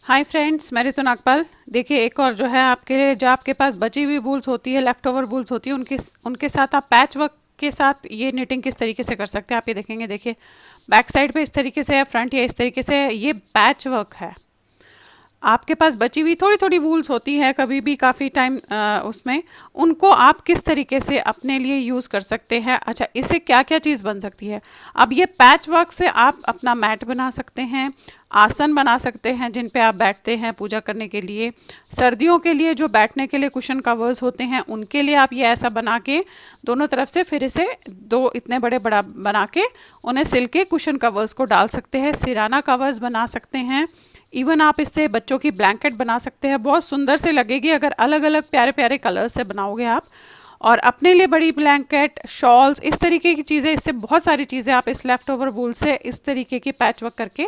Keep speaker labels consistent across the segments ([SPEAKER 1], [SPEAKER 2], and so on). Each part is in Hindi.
[SPEAKER 1] हाय फ्रेंड्स, मैं ऋतु नागपाल। देखिए, एक और जो है आपके जो आपके पास बची हुई वूल्स होती है, लेफ्ट ओवर वूल्स होती है, उनके उनके साथ आप पैच वर्क के साथ ये निटिंग किस तरीके से कर सकते हैं आप ये देखेंगे। देखिए, बैक साइड पे इस तरीके से है, फ्रंट या इस तरीके से है, ये पैच वर्क है। आपके पास बची हुई थोड़ी थोड़ी वूल्स होती है कभी भी काफ़ी टाइम उसमें, उनको आप किस तरीके से अपने लिए यूज़ कर सकते हैं। अच्छा, इससे क्या क्या चीज़ बन सकती है। अब ये पैच वर्क से आप अपना मैट बना सकते हैं, आसन बना सकते हैं जिन पे आप बैठते हैं पूजा करने के लिए। सर्दियों के लिए जो बैठने के लिए कुशन कवर्स होते हैं उनके लिए आप ये ऐसा बना के दोनों तरफ से फिर इसे दो इतने बड़े बड़ा बना के उन्हें सिल के कुशन कवर्स को डाल सकते हैं। सिराना कवर्स बना सकते हैं। इवन आप इससे बच्चों की ब्लैंकेट बना सकते हैं, बहुत सुंदर से लगेगी अगर अलग अलग प्यारे प्यारे कलर्स से बनाओगे आप। और अपने लिए बड़ी ब्लैंकेट, शॉल्स, इस तरीके की चीज़ें, इससे बहुत सारी चीज़ें आप इस लेफ्ट ओवर वूल से इस तरीके की पैच वर्क करके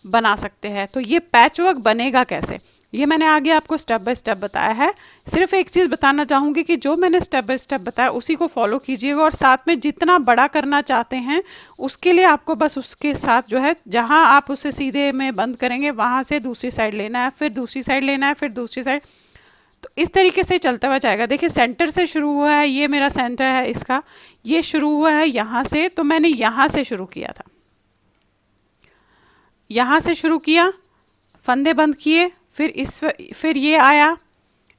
[SPEAKER 1] बना सकते हैं। तो ये पैच वर्क बनेगा कैसे, ये मैंने आगे आपको स्टेप बाय स्टेप बताया है। सिर्फ एक चीज़ बताना चाहूँगी कि जो मैंने स्टेप बाय स्टेप बताया उसी को फॉलो कीजिएगा, और साथ में जितना बड़ा करना चाहते हैं उसके लिए आपको बस उसके साथ जो है जहाँ आप उसे सीधे में बंद करेंगे वहाँ से दूसरी साइड लेना है, फिर दूसरी साइड लेना है, फिर दूसरी साइड। तो इस तरीके से चलता हुआ जाएगा। देखिए, सेंटर से शुरू हुआ है, ये मेरा सेंटर है इसका, ये शुरू हुआ है यहाँ से, तो मैंने यहाँ से शुरू किया था, यहाँ से शुरू किया, फंदे बंद किए, फिर ये आया,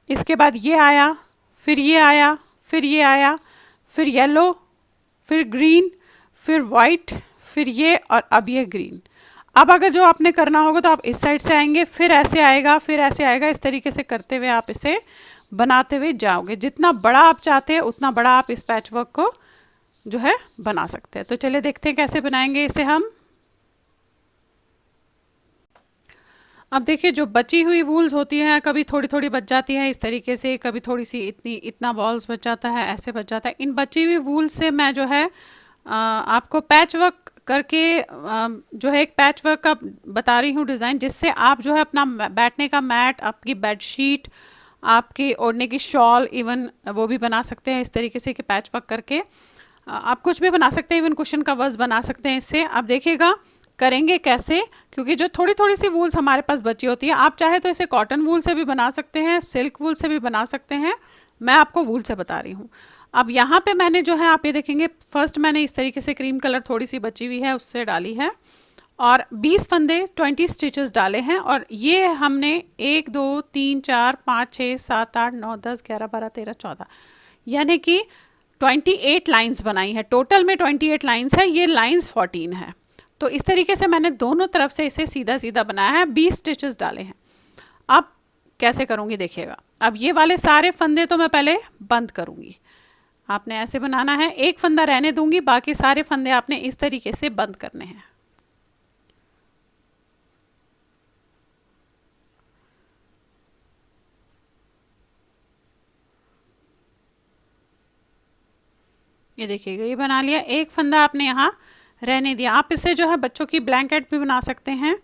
[SPEAKER 1] इसके बाद ये आया, फिर ये आया, फिर ये आया, फिर येलो, फिर ग्रीन, फिर वाइट, फिर ये, और अब ये ग्रीन। अब अगर जो आपने करना होगा तो आप इस साइड से आएंगे, फिर ऐसे आएगा, फिर ऐसे आएगा, इस तरीके से करते हुए आप इसे बनाते हुए जाओगे। जितना बड़ा आप चाहते हैं उतना बड़ा आप इस पैच वर्क को जो है बना सकते हैं। तो चलिए देखते हैं कैसे बनाएंगे इसे हम। अब देखिए, जो बची हुई वूल्स होती हैं कभी थोड़ी थोड़ी बच जाती है इस तरीके से, कभी थोड़ी सी इतना बॉल्स बच जाता है, ऐसे बच जाता है। इन बची हुई वूल से मैं जो है आपको पैच वर्क करके जो है एक पैच वर्क का बता रही हूँ डिज़ाइन, जिससे आप जो है अपना बैठने का मैट, आपकी बेडशीट, आपकी ओढ़ने की शॉल, इवन वो भी बना सकते हैं इस तरीके से कि पैच वर्क करके आप कुछ भी बना सकते हैं, इवन कुशन कवर्स बना सकते हैं इससे। आप देखिएगा करेंगे कैसे, क्योंकि जो थोड़ी थोड़ी सी वूल्स हमारे पास बची होती है, आप चाहे तो इसे कॉटन वूल से भी बना सकते हैं, सिल्क वूल से भी बना सकते हैं, मैं आपको वूल से बता रही हूँ। अब यहाँ पे मैंने जो है आप ये देखेंगे, फर्स्ट मैंने इस तरीके से क्रीम कलर थोड़ी सी बची हुई है उससे डाली है, और 20 फंदे 20 स्टिचेस डाले हैं। और ये हमने 1 2 3 4 5 6 7 8 9 10 11 12 13 14 यानी कि 28 लाइंस बनाई है। टोटल में 28 लाइंस है, ये लाइंस 14 है। तो इस तरीके से मैंने दोनों तरफ से इसे सीधा सीधा बनाया है, 20 स्टिचेस डाले हैं। अब कैसे करूँगी देखिएगा। अब ये वाले सारे फंदे तो मैं पहले बंद करूँगी, आपने ऐसे बनाना है, एक फंदा रहने दूंगी, बाकी सारे फंदे आपने इस तरीके से बंद करने हैं। ये देखिएगा, ये बना लिया, एक फंदा आपने यहाँ रहने दिया। आप इससे जो है बच्चों की ब्लैंकेट भी बना सकते हैं।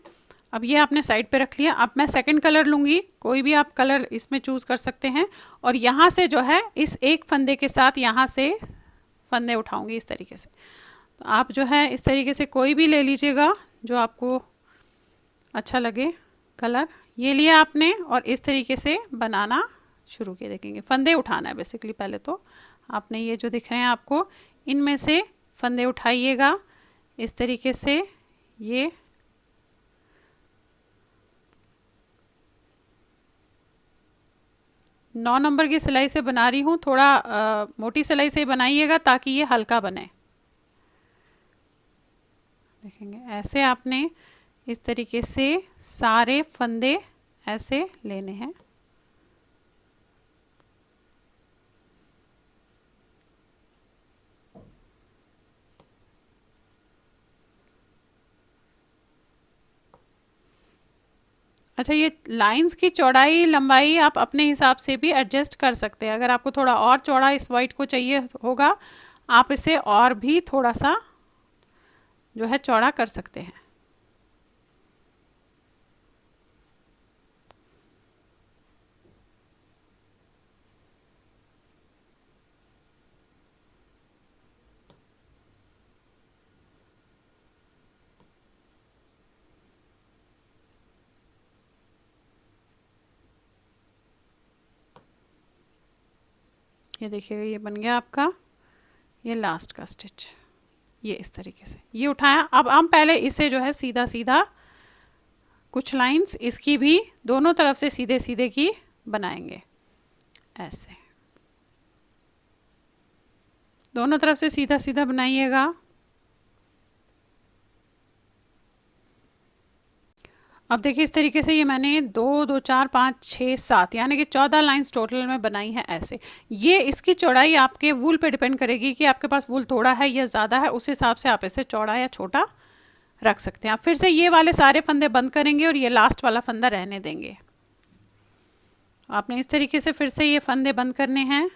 [SPEAKER 1] अब ये आपने साइड पे रख लिया। अब मैं सेकंड कलर लूँगी, कोई भी आप कलर इसमें चूज़ कर सकते हैं, और यहाँ से जो है इस एक फंदे के साथ यहाँ से फंदे उठाऊंगी इस तरीके से। तो आप जो है इस तरीके से कोई भी ले लीजिएगा जो आपको अच्छा लगे कलर, ये लिया आपने, और इस तरीके से बनाना शुरू किया। देखेंगे फंदे उठाना है बेसिकली, पहले तो आपने ये जो दिख रहे हैं आपको, इनमें से फंदे उठाइएगा इस तरीके से। ये 9 नंबर की सिलाई से बना रही हूँ, थोड़ा मोटी सिलाई से बनाइएगा ताकि ये हल्का बने। देखेंगे ऐसे आपने इस तरीके से सारे फंदे ऐसे लेने हैं। अच्छा, ये लाइंस की चौड़ाई लंबाई आप अपने हिसाब से भी एडजस्ट कर सकते हैं। अगर आपको थोड़ा और चौड़ा इस वाइट को चाहिए होगा, आप इसे और भी थोड़ा सा जो है चौड़ा कर सकते हैं। ये देखिएगा, ये बन गया आपका ये लास्ट का स्टिच। ये इस तरीके से ये उठाया। अब हम पहले इसे जो है सीधा सीधा कुछ लाइंस इसकी भी दोनों तरफ से सीधे सीधे की बनाएंगे। ऐसे दोनों तरफ से सीधा सीधा बनाइएगा। अब देखिए इस तरीके से ये मैंने 2 2 4 5 6 7 यानी कि 14 लाइंस टोटल में बनाई है ऐसे। ये इसकी चौड़ाई आपके वूल पे डिपेंड करेगी कि आपके पास वूल थोड़ा है या ज़्यादा है, उस हिसाब से आप इसे चौड़ा या छोटा रख सकते हैं। आप फिर से ये वाले सारे फंदे बंद करेंगे और ये लास्ट वाला फंदा रहने देंगे। आपने इस तरीके से फिर से ये फंदे बंद करने हैं।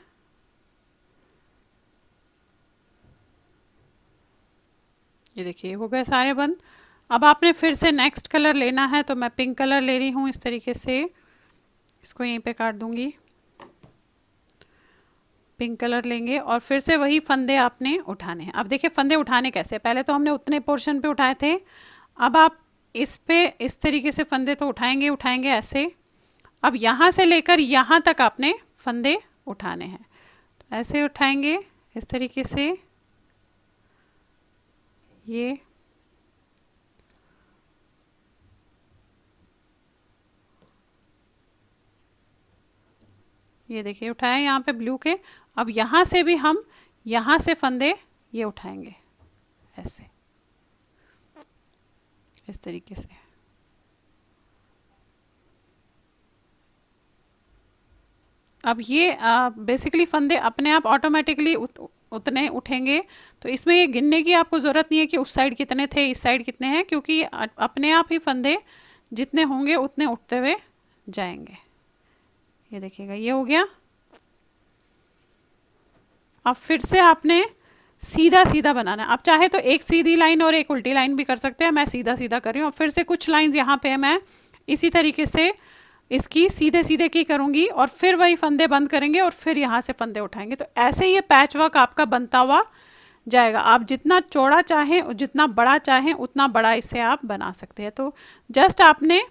[SPEAKER 1] ये देखिए हो गए सारे बंद। अब आपने फिर से नेक्स्ट कलर लेना है, तो मैं पिंक कलर ले रही हूँ इस तरीके से। इसको यहीं पे काट दूंगी। पिंक कलर लेंगे और फिर से वही फंदे आपने उठाने हैं। अब देखिए फंदे उठाने कैसे, पहले तो हमने उतने पोर्शन पे उठाए थे, अब आप इस पे इस तरीके से फंदे तो उठाएंगे उठाएंगे ऐसे। अब यहाँ से लेकर यहाँ तक आपने फंदे उठाने हैं, तो ऐसे उठाएंगे इस तरीके से। ये देखिए उठाए यहाँ पे ब्लू के। अब यहाँ से भी हम यहाँ से फंदे ये उठाएंगे ऐसे इस तरीके से। अब ये बेसिकली फंदे अपने आप ऑटोमेटिकली उतने उठेंगे, तो इसमें ये गिनने की आपको ज़रूरत नहीं है कि उस साइड कितने थे इस साइड कितने हैं, क्योंकि अपने आप ही फंदे जितने होंगे उतने उठते हुए जाएंगे। ये देखिएगा ये हो गया। अब फिर से आपने सीधा सीधा बनाना है। आप चाहे तो एक सीधी लाइन और एक उल्टी लाइन भी कर सकते हैं, मैं सीधा सीधा कर रही हूँ। फिर से कुछ लाइंस यहाँ पे मैं इसी तरीके से इसकी सीधे सीधे की करूँगी और फिर वही फंदे बंद करेंगे और फिर यहाँ से फंदे उठाएंगे। तो ऐसे ये पैच वर्क आपका बनता हुआ जाएगा। आप जितना चौड़ा चाहें जितना बड़ा चाहें उतना बड़ा इसे आप बना सकते हैं। तो जस्ट आपने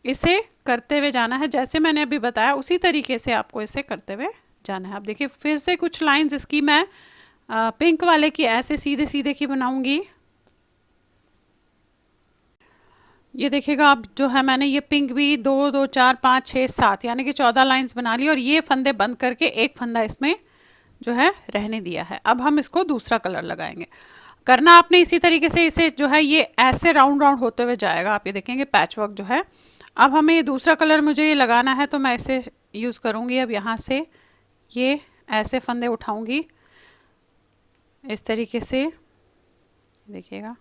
[SPEAKER 1] इसे करते हुए जाना है, जैसे मैंने अभी बताया उसी तरीके से आपको इसे करते हुए जाना है। अब देखिए फिर से कुछ लाइंस इसकी मैं पिंक वाले की ऐसे सीधे सीधे की बनाऊंगी। ये देखिएगा अब जो है मैंने ये पिंक भी 2 2 4 5 6 7 यानी कि 14 लाइंस बना ली और ये फंदे बंद करके एक फंदा इसमें जो है रहने दिया है। अब हम इसको दूसरा कलर लगाएंगे। करना आपने इसी तरीके से, इसे जो है ये ऐसे राउंड राउंड होते हुए जाएगा। आप ये देखेंगे पैच वर्क जो है। अब हमें ये दूसरा कलर मुझे ये लगाना है, तो मैं इसे यूज़ करूँगी। अब यहाँ से ये ऐसे फंदे उठाऊँगी इस तरीके से। देखिएगा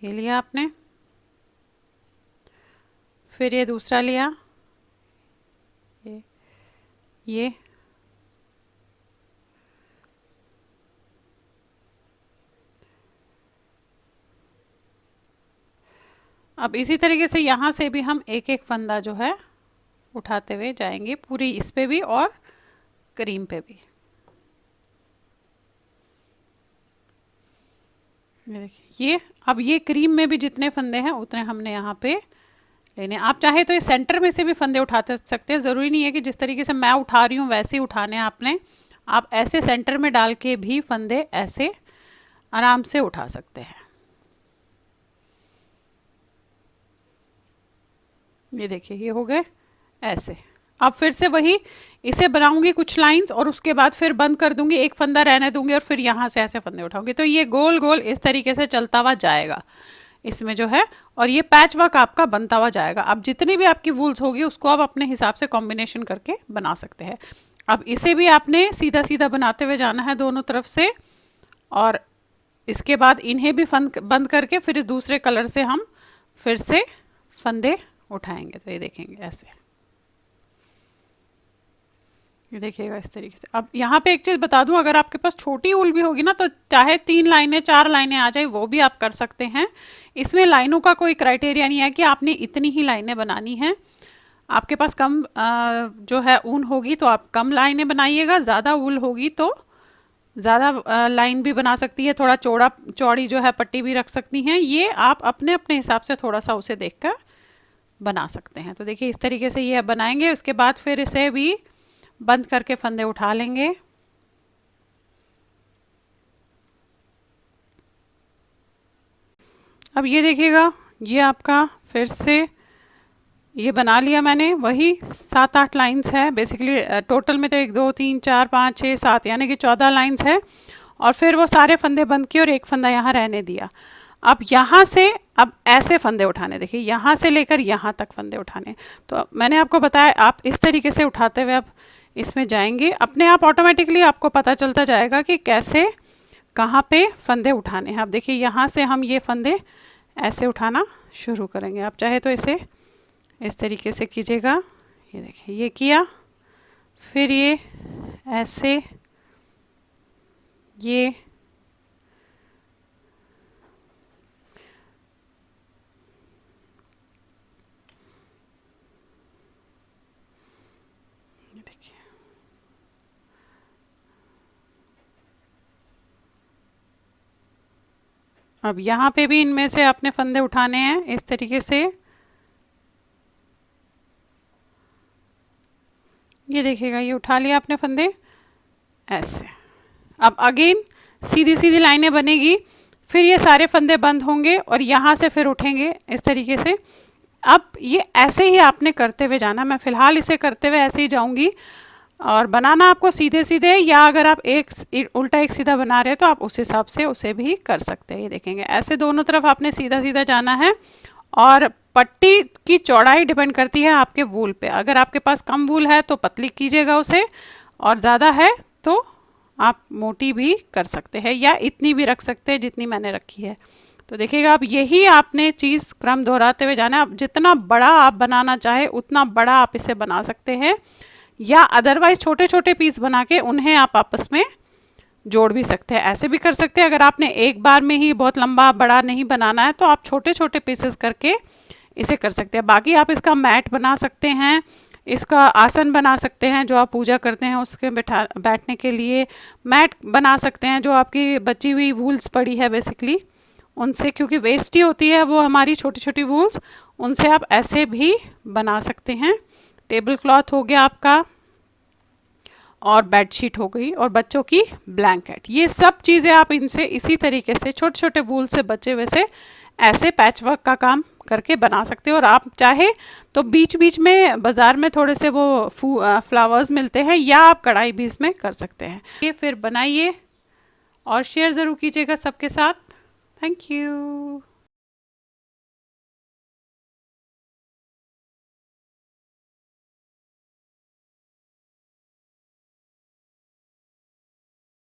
[SPEAKER 1] ये लिया आपने, फिर ये दूसरा लिया, ये अब इसी तरीके से यहाँ से भी हम एक एक फंदा जो है उठाते हुए जाएंगे, पूरी इस पे भी और क्रीम पे भी। ये देखिए ये अब ये क्रीम में भी जितने फंदे हैं उतने हमने यहाँ पे लेने। आप चाहे तो ये सेंटर में से भी फंदे उठाते सकते हैं, ज़रूरी नहीं है कि जिस तरीके से मैं उठा रही हूँ वैसे ही उठाने हैं आपने। आप ऐसे सेंटर में डाल के भी फंदे ऐसे आराम से उठा सकते हैं। ये देखिए ये हो गए ऐसे। अब फिर से वही इसे बनाऊंगी कुछ लाइंस और उसके बाद फिर बंद कर दूंगी, एक फंदा रहने दूंगी और फिर यहाँ से ऐसे फंदे उठाऊंगी। तो ये गोल गोल इस तरीके से चलता हुआ जाएगा इसमें जो है, और ये पैच वर्क आपका बनता हुआ जाएगा। अब जितनी भी आपकी वूल्स होगी उसको आप अपने हिसाब से कॉम्बिनेशन करके बना सकते हैं। अब इसे भी आपने सीधा सीधा बनाते हुए जाना है दोनों तरफ से, और इसके बाद इन्हें भी बंद करके फिर इस दूसरे कलर से हम फिर से फंदे उठाएंगे। तो ये देखेंगे ऐसे, ये देखिएगा इस तरीके से। अब यहाँ पे एक चीज़ बता दूं, अगर आपके पास छोटी ऊल भी होगी ना तो चाहे 3 लाइनें 4 लाइनें आ जाए वो भी आप कर सकते हैं। इसमें लाइनों का कोई क्राइटेरिया नहीं है कि आपने इतनी ही लाइनें बनानी हैं। आपके पास कम जो है ऊन होगी तो आप कम लाइनें बनाइएगा, ज़्यादा ऊल होगी तो ज़्यादा लाइन भी बना सकती है, थोड़ा चौड़ी जो है पट्टी भी रख सकती हैं। ये आप अपने अपने हिसाब से थोड़ा सा उसे देखकर बना सकते हैं। तो देखिए इस तरीके से ये बनाएंगे। उसके बाद फिर इसे भी बंद करके फंदे उठा लेंगे अब ये देखिएगा, ये आपका फिर से ये बना लिया मैंने, वही 7-8 लाइंस है बेसिकली। टोटल में तो 1 2 3 4 5 6 7 यानी कि 14 लाइंस है। और फिर वो सारे फंदे बंद किए और एक फंदा यहाँ रहने दिया। अब यहाँ से अब ऐसे फंदे उठाने, देखिए यहाँ से लेकर यहाँ तक फंदे उठाने। तो मैंने आपको बताया आप इस तरीके से उठाते हुए अब इसमें जाएंगे, अपने आप ऑटोमेटिकली आपको पता चलता जाएगा कि कैसे कहाँ पे फंदे उठाने हैं। अब देखिए यहाँ से हम ये फंदे ऐसे उठाना शुरू करेंगे। आप चाहे तो इसे इस तरीके से कीजिएगा। ये देखिए ये किया, फिर ये ऐसे, ये देखिए, अब यहाँ पे भी इनमें से अपने फंदे उठाने हैं इस तरीके से। ये देखिएगा, ये उठा लिया आपने फंदे ऐसे। अब अगेन सीधी सीधी लाइनें बनेगी, फिर ये सारे फंदे बंद होंगे और यहाँ से फिर उठेंगे इस तरीके से। अब ये ऐसे ही आपने करते हुए जाना, मैं फ़िलहाल इसे करते हुए ऐसे ही जाऊंगी। और बनाना आपको सीधे सीधे, या अगर आप उल्टा एक सीधा बना रहे हैं तो आप उस हिसाब से उसे भी कर सकते हैं। ये देखेंगे ऐसे दोनों तरफ आपने सीधा सीधा जाना है। और पट्टी की चौड़ाई डिपेंड करती है आपके वूल पे। अगर आपके पास कम वूल है तो पतली कीजिएगा उसे, और ज़्यादा है तो आप मोटी भी कर सकते हैं, या इतनी भी रख सकते हैं जितनी मैंने रखी है। तो देखिएगा, अब यही आपने चीज़ क्रम दोहराते हुए जाना है। अब जितना बड़ा आप बनाना चाहे उतना बड़ा आप इसे बना सकते हैं, या अदरवाइज छोटे छोटे पीस बना के उन्हें आप आपस में जोड़ भी सकते हैं। ऐसे भी कर सकते हैं, अगर आपने एक बार में ही बहुत लंबा बड़ा नहीं बनाना है तो आप छोटे छोटे पीसेस करके इसे कर सकते हैं। बाकी आप इसका मैट बना सकते हैं, इसका आसन बना सकते हैं, जो आप पूजा करते हैं उसके बैठने के लिए मैट बना सकते हैं। जो आपकी बची हुई वूल्स पड़ी है बेसिकली उनसे, क्योंकि वेस्ट ही होती है वो हमारी छोटी छोटी वूल्स, उनसे आप ऐसे भी बना सकते हैं। टेबल क्लॉथ हो गया आपका, और बेडशीट हो गई, और बच्चों की ब्लैंकेट। ये सब चीज़ें आप इनसे इसी तरीके से छोटे छोटे वूल से बचे हुए से ऐसे पैच वर्क का काम करके बना सकते हो। और आप चाहे तो बीच बीच में बाज़ार में थोड़े से वो फ्लावर्स मिलते हैं, या आप कढ़ाई भी इसमें कर सकते हैं। ये फिर बनाइए और शेयर ज़रूर कीजिएगा सबके साथ। Thank you.